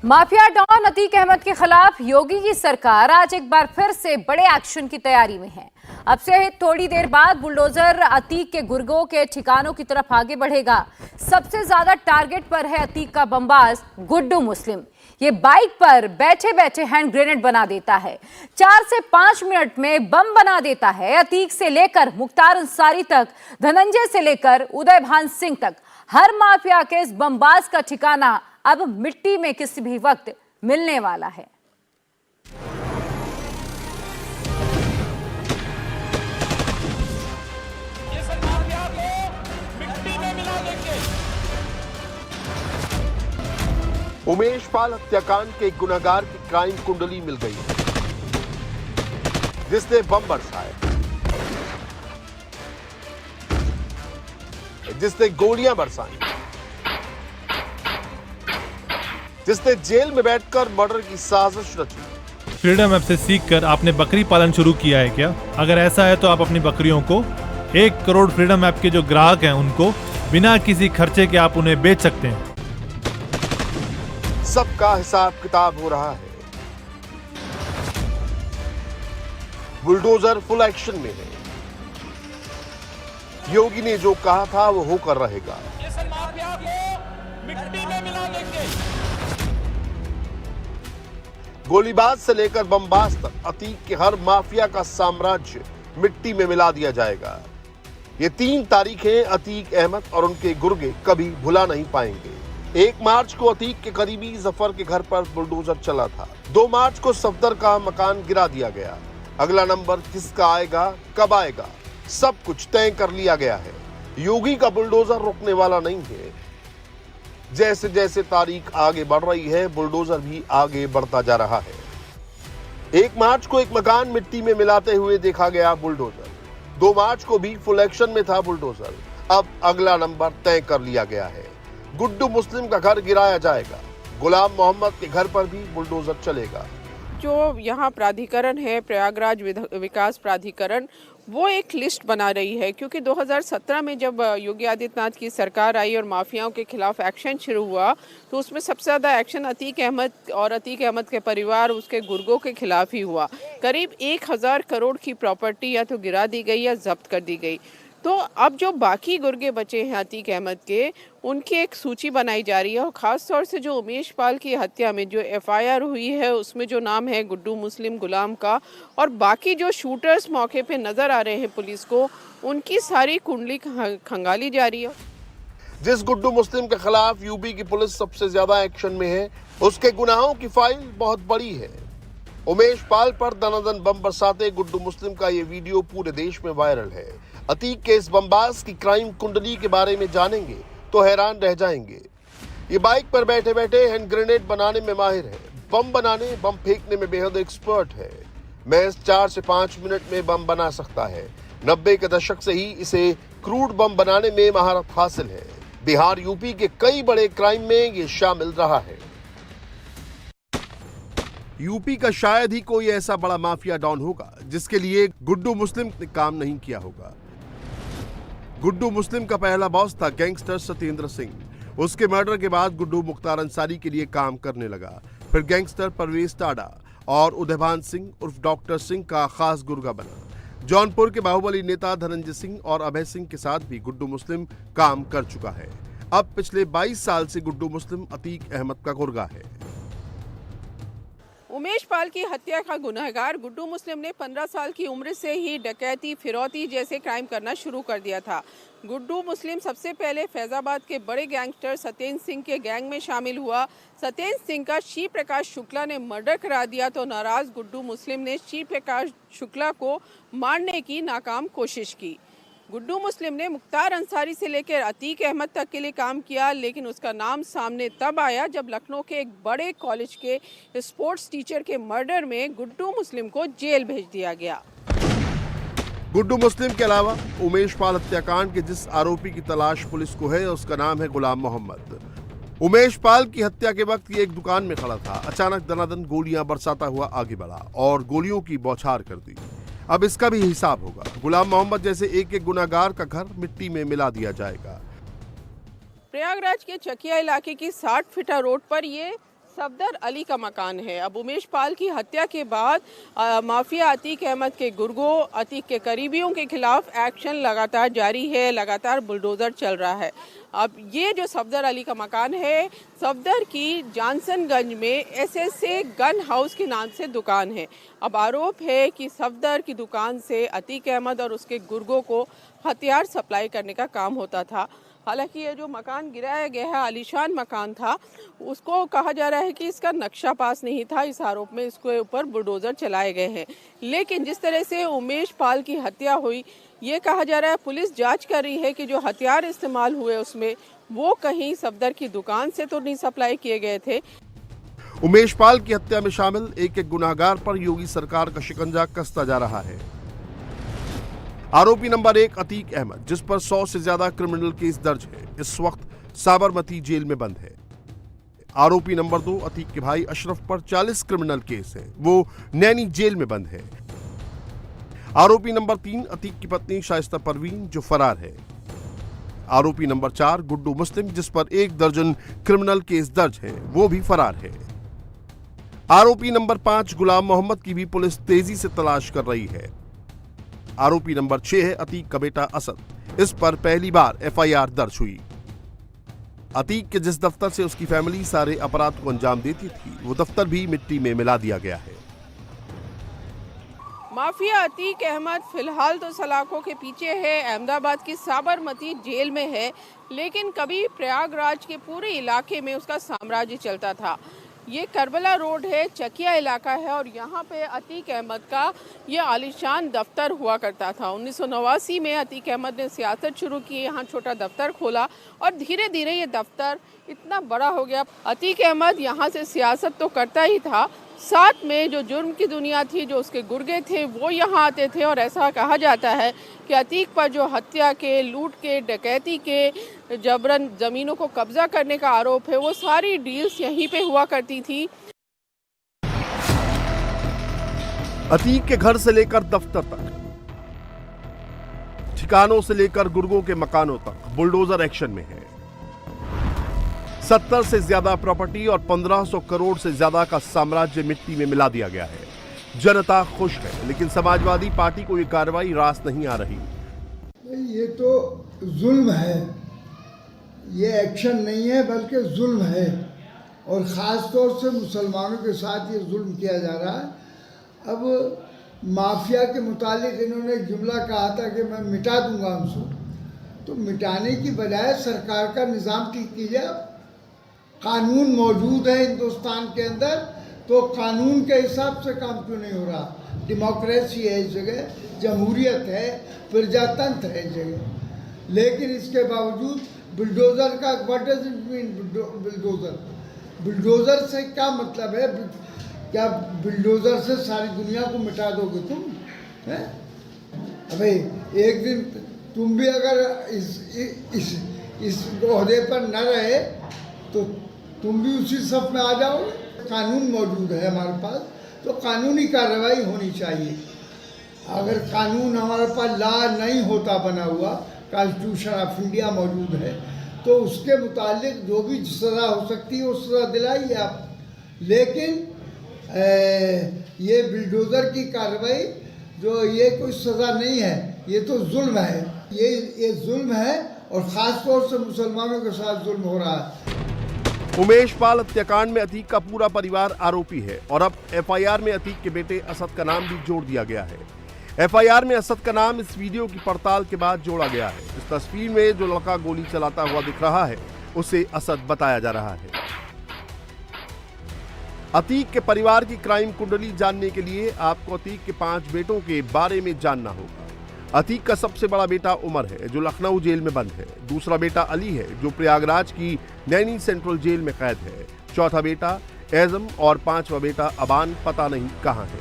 Mafia don Atiq Ahmad के खिलाफ योगी की सरकार आज एक बार फिर से बड़े एक्शन की तैयारी में है। अब से थोड़ी देर बाद बुलडोजर अतीक के गुर्गों के ठिकानों की तरफ आगे बढ़ेगा। सबसे ज्यादा टारगेट पर है अतीक का बमबाज गुड्डू मुस्लिम। ये बाइक पर बैठे बैठे हैंड ग्रेनेड बना देता है। 4 से 5 मिनट में बम बना देता है। अतीक से लेकर मुख्तार अंसारी तक, धनंजय से लेकर उदयभान सिंह तक, हर माफिया के इस बमबाज का ठिकाना अब मिट्टी में किसी भी वक्त मिलने वाला है। उमेश पाल हत्याकांड के एक गुनहगार की क्राइम कुंडली मिल गई है, जिसने बम बरसाए, जिसने गोलियां बरसाई, जिसने जेल में बैठकर मर्डर की साजिश रची। फ्रीडम ऐप से सीखकर आपने बकरी पालन शुरू किया है क्या? अगर ऐसा है तो आप अपनी बकरियों को 1 करोड़ फ्रीडम ऐप के जो ग्राहक हैं उनको बिना किसी खर्चे के आप उन्हें बेच सकते हैं। सबका हिसाब किताब हो रहा है। बुलडोजर फुल एक्शन में है। योगी ने जो कहा था वो होकर रहेगा। माफिया को मिट्टी में मिला देंगे। गोलीबाज से लेकर बमबाज तक अतीक के हर माफिया का साम्राज्य मिट्टी में मिला दिया जाएगा। ये 3 तारीखें अतीक अहमद और उनके गुर्गे कभी भुला नहीं पाएंगे। 1 मार्च को अतीक के करीबी जफर के घर पर बुलडोजर चला था। 2 मार्च को सफदर का मकान गिरा दिया गया। अगला नंबर किसका आएगा, कब आएगा, सब कुछ तय कर लिया गया है। योगी का बुलडोजर रुकने वाला नहीं है। जैसे जैसे तारीख आगे बढ़ रही है, बुलडोजर भी आगे बढ़ता जा रहा है। 1 मार्च को एक मकान मिट्टी में मिलाते हुए देखा गया बुलडोजर। 2 मार्च को भी फुल एक्शन में था बुलडोजर। अब अगला नंबर तय कर लिया गया है। गुड्डू मुस्लिम का घर गिराया जाएगा। गुलाम मोहम्मद के घर पर भी बुलडोजर चलेगा। जो यहाँ प्राधिकरण है, प्रयागराज विकास प्राधिकरण, वो एक लिस्ट बना रही है, क्योंकि 2017 में जब योगी आदित्यनाथ की सरकार आई और माफियाओं के खिलाफ एक्शन शुरू हुआ तो उसमें सबसे ज़्यादा एक्शन अतीक अहमद और अतीक अहमद के परिवार, उसके गुर्गों के खिलाफ ही हुआ। करीब 1000 करोड़ की प्रॉपर्टी या तो गिरा दी गई या जब्त कर दी गई। तो अब जो बाकी गुर्गे बचे हैं अतीक अहमद के, उनकी एक सूची बनाई जा रही है। और ख़ास तौर से जो उमेश पाल की हत्या में जो FIR हुई है उसमें जो नाम है गुड्डू मुस्लिम गुलाम का, और बाकी जो शूटर्स मौके पे नज़र आ रहे हैं पुलिस को, उनकी सारी कुंडली खंगाली जा रही है। जिस गुड्डू मुस्लिम के खिलाफ यूपी की पुलिस सबसे ज्यादा एक्शन में है, उसके गुनाहों की फाइल बहुत बड़ी है। उमेश पाल पर दनादन बम बरसाते गुड्डू मुस्लिम का ये वीडियो पूरे देश में वायरल है। अतीक के इस बमबाज की क्राइम कुंडली के बारे में जानेंगे तो हैरान रह जाएंगे। ये बाइक पर बैठे बैठे हैंड ग्रेनेड बनाने में माहिर है। बम बनाने, बम फेंकने में बेहद एक्सपर्ट है। महज 4 से 5 मिनट में बम बना सकता है। 90 के दशक से ही इसे क्रूड बम बनाने में महारत हासिल है। बिहार, यूपी के कई बड़े क्राइम में ये शामिल रहा है। यूपी का शायद ही कोई ऐसा बड़ा माफिया डॉन होगा जिसके लिए गुड्डू मुस्लिम ने काम नहीं किया होगा। गुड्डू मुस्लिम का पहला बॉस था गैंगस्टर सत्येंद्र सिंह। उसके मर्डर के बाद गुड्डू मुख्तार अंसारी के लिए काम करने लगा। फिर गैंगस्टर परवेज टाडा और उदयभान सिंह उर्फ डॉक्टर सिंह का खास गुर्गा बना। जौनपुर के बाहुबली नेता धनंजय सिंह और अभय सिंह के साथ भी गुड्डू मुस्लिम काम कर चुका है। अब पिछले 22 साल से गुड्डू मुस्लिम अतीक अहमद का गुर्गा है। उमेश पाल की हत्या का गुनहगार गुड्डू मुस्लिम ने 15 साल की उम्र से ही डकैती, फिरौती जैसे क्राइम करना शुरू कर दिया था। गुड्डू मुस्लिम सबसे पहले फैजाबाद के बड़े गैंगस्टर सत्येंद्र सिंह के गैंग में शामिल हुआ। सत्येंद्र सिंह का शिव प्रकाश शुक्ला ने मर्डर करा दिया तो नाराज गुड्डू मुस्लिम ने शिव प्रकाश शुक्ला को मारने की नाकाम कोशिश की। गुड्डू मुस्लिम ने मुख्तार अंसारी से लेकर अतीक अहमद तक के लिए काम किया, लेकिन उसका नाम सामने तब आया जब लखनऊ के एक बड़े कॉलेज के स्पोर्ट्स टीचर के मर्डर में गुड्डू मुस्लिम को जेल भेज दिया गया। गुड्डू मुस्लिम के अलावा उमेश पाल हत्याकांड के जिस आरोपी की तलाश पुलिस को है, उसका नाम है गुलाम मोहम्मद। उमेश पाल की हत्या के वक्त ये एक दुकान में खड़ा था। अचानक दनादन गोलियां बरसाता हुआ आगे बढ़ा और गोलियों की बौछार कर दी। अब इसका भी हिसाब होगा। गुलाम मोहम्मद जैसे एक एक गुनाहगार का घर मिट्टी में मिला दिया जाएगा। प्रयागराज के चकिया इलाके की 60 फीटा रोड पर ये सफदर अली का मकान है। अब उमेश पाल की हत्या के बाद माफिया अतीक अहमद के गुर्गों, अतीक के करीबियों के खिलाफ एक्शन लगातार जारी है, लगातार बुलडोजर चल रहा है। अब ये जो सफदर अली का मकान है, सफदर की जानसनगंज में SSA गन हाउस के नाम से दुकान है। अब आरोप है कि सफदर की दुकान से अतीक अहमद और उसके गुर्गों को हथियार सप्लाई करने का काम होता था। हालांकि ये जो मकान गिराया गया है, आलीशान मकान था, उसको कहा जा रहा है कि इसका नक्शा पास नहीं था। इस आरोप में इसके ऊपर बुलडोजर चलाए गए हैं। लेकिन जिस तरह से उमेश पाल की हत्या हुई, ये कहा जा रहा है, पुलिस जांच कर रही है कि जो हथियार इस्तेमाल हुए उसमें वो कहीं सफदर की दुकान से तो नहीं सप्लाई किए गए थे। उमेश पाल की हत्या में शामिल एक एक गुनाहगार पर योगी सरकार का शिकंजा कसता जा रहा है। आरोपी नंबर 1 अतीक अहमद, जिस पर 100 से ज्यादा क्रिमिनल केस दर्ज है, इस वक्त साबरमती जेल में बंद है। आरोपी नंबर 2 अतीक के भाई अशरफ पर 40 क्रिमिनल केस है, वो नैनी जेल में बंद है। आरोपी नंबर 3 अतीक की पत्नी शाइस्ता परवीन, जो फरार है। आरोपी नंबर 4 गुड्डू मुस्लिम, जिस पर 1 दर्जन क्रिमिनल केस दर्ज है, वो भी फरार है। आरोपी नंबर 5 गुलाम मोहम्मद की भी पुलिस तेजी से तलाश कर रही है। आरोपी नंबर 6 है अतीक का बेटा असद, इस पर पहली बार FIR दर्ज हुई। अतीक के जिस दफ्तर से उसकी फैमिली सारे अपराध को अंजाम देती थी, वो दफ्तर भी मिट्टी में मिला दिया गया है। माफिया अतीक अहमद फिलहाल तो सलाखों के पीछे है, अहमदाबाद की साबरमती जेल में है, लेकिन कभी प्रयागराज के पूरे इलाके में उसका साम्राज्य चलता था। ये करबला रोड है, चकिया इलाका है, और यहाँ पे अतीक अहमद का ये आलीशान दफ्तर हुआ करता था। 1989 में अतीक अहमद ने सियासत शुरू की, यहाँ छोटा दफ्तर खोला और धीरे धीरे ये दफ्तर इतना बड़ा हो गया। अतीक अहमद यहाँ से सियासत तो करता ही था, साथ में जो जुर्म की दुनिया थी, जो उसके गुर्गे थे, वो यहाँ आते थे। और ऐसा कहा जाता है कि अतीक पर जो हत्या के, लूट के, डकैती के, जबरन जमीनों को कब्जा करने का आरोप है, वो सारी डील्स यहीं पे हुआ करती थी। अतीक के घर से लेकर दफ्तर तक, ठिकानों से लेकर गुर्गों के मकानों तक बुलडोजर एक्शन में है। 70 से ज्यादा प्रॉपर्टी और 1500 करोड़ से ज्यादा का साम्राज्य मिट्टी में मिला दिया गया है। जनता खुश है, लेकिन समाजवादी पार्टी को यह कार्रवाई रास नहीं आ रही। ये तो जुल्म है, ये एक्शन नहीं है बल्कि जुल्म है, और ख़ास तौर से मुसलमानों के साथ ये जुल्म किया जा रहा है। अब माफिया के मुतालिक इन्होंने जुमला कहा था कि मैं मिटा दूंगा उनको, तो मिटाने की बजाय सरकार का निज़ाम ठीक कीजिए। कानून मौजूद है हिंदुस्तान के अंदर, तो कानून के हिसाब से काम क्यों नहीं हो रहा? डेमोक्रेसी है इस जगह, जमहूरियत है, प्रजातंत्र है इस जगह, लेकिन इसके बावजूद बुलडोज़र का what does it mean? Bulldozer, bulldozer से क्या मतलब है? क्या बुलडोज़र से सारी दुनिया को मिटा दोगे तुम? हैं? अबे एक दिन तुम भी अगर इस ओहदे पर न रहे तो तुम भी उसी सफ में आ जाओगे। कानून मौजूद है हमारे पास, तो कानूनी कार्रवाई होनी चाहिए। अगर कानून हमारे पास लॉ नहीं होता बना हुआ, कॉन्स्टिट्यूशन ऑफ इंडिया मौजूद है, तो उसके मुतालिक जो भी सज़ा हो सकती है वो सज़ा दिलाइए आप। लेकिन ये बुलडोज़र की कार्रवाई जो ये कोई सज़ा नहीं है, ये तो जुल्म है। ये जुल्म है, और ख़ास तौर से मुसलमानों के साथ जुल्म हो रहा है। उमेश पाल हत्याकांड में अतीक का पूरा परिवार आरोपी है, और अब FIR में अतीक के बेटे असद का नाम भी जोड़ दिया गया है। FIR में असद का नाम इस वीडियो की पड़ताल के बाद जोड़ा गया है। इस तस्वीर में जो लड़का गोली चलाता हुआ दिख रहा है, उसे असद बताया जा रहा है। अतीक के परिवार की क्राइम कुंडली जानने के लिए आपको अतीक के 5 बेटों के बारे में जानना होगा। अतीक का सबसे बड़ा बेटा उमर है, जो लखनऊ जेल में बंद है। दूसरा बेटा अली है, जो प्रयागराज की नैनी सेंट्रल जेल में कैद है। चौथा बेटा एज़म और 5वां बेटा अबान पता नहीं कहां है।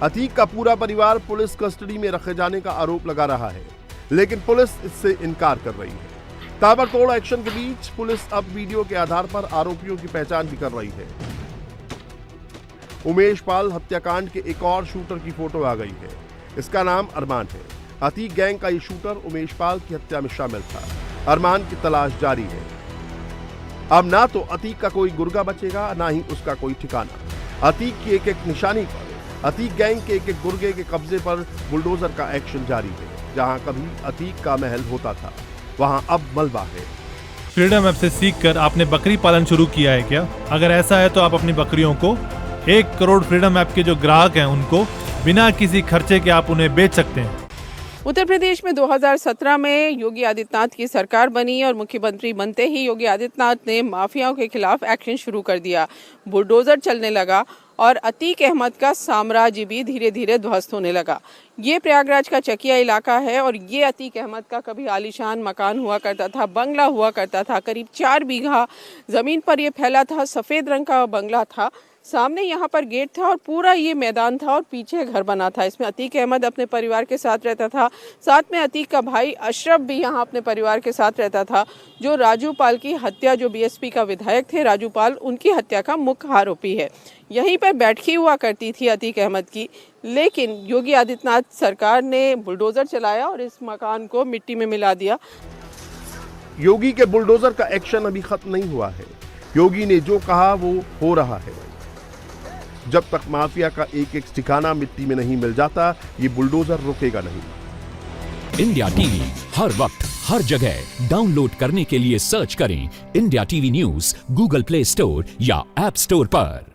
अतीक का पूरा परिवार पुलिस कस्टडी में रखे जाने का आरोप लगा रहा है, लेकिन पुलिस इससे इनकार कर रही है। ताबड़तोड़ एक्शन के बीच पुलिस अब वीडियो के आधार पर आरोपियों की पहचान भी कर रही है। उमेश पाल हत्याकांड के एक और शूटर की फोटो आ गई है। इसका नाम अरमान है। अतीक गैंग का ये शूटर उमेश पाल की हत्या में शामिल था। अरमान की तलाश जारी है। अब ना तो अतीक का कोई गुर्गा बचेगा, ना ही उसका कोई ठिकाना। अतीक की एक एक निशानी पर, अतीक गैंग के एक एक गुर्गे के कब्जे पर बुलडोजर का एक्शन जारी है। जहां कभी अतीक का महल होता था, वहां अब मलबा है। फ्रीडम ऐप से सीखकर आपने बकरी पालन शुरू किया है क्या? अगर ऐसा है तो आप अपनी बकरियों को 1 करोड़ फ्रीडम ऐप के जो ग्राहक हैं उनको बिना किसी खर्चे के आप उन्हें बेच सकते हैं। उत्तर प्रदेश में 2017 में योगी आदित्यनाथ की सरकार बनी और मुख्यमंत्री बनते ही योगी आदित्यनाथ ने माफियाओं के खिलाफ एक्शन शुरू कर दिया। बुलडोजर चलने लगा और अतीक अहमद का साम्राज्य भी धीरे धीरे ध्वस्त होने लगा। ये प्रयागराज का चकिया इलाका है और ये अतीक अहमद का कभी आलीशान मकान हुआ करता था, बंगला हुआ करता था। करीब 4 बीघा जमीन पर ये फैला था, सफेद रंग का बंगला था। सामने यहाँ पर गेट था और पूरा ये मैदान था और पीछे घर बना था। इसमें अतीक अहमद अपने परिवार के साथ रहता था। साथ में अतीक का भाई अशरफ भी यहाँ अपने परिवार के साथ रहता था। जो राजू पाल की हत्या, जो बीएसपी का विधायक थे राजू पाल, उनकी हत्या का मुख्य आरोपी है। यहीं पर बैठकी हुआ करती थी अतीक अहमद की, लेकिन योगी आदित्यनाथ सरकार ने बुलडोजर चलाया और इस मकान को मिट्टी में मिला दिया। योगी के बुलडोजर का एक्शन अभी खत्म नहीं हुआ है। योगी ने जो कहा वो हो रहा है। जब तक माफिया का एक एक ठिकाना मिट्टी में नहीं मिल जाता, ये बुलडोजर रुकेगा नहीं। इंडिया टीवी हर वक्त हर जगह डाउनलोड करने के लिए सर्च करें India TV news Google play store या ऐप स्टोर पर।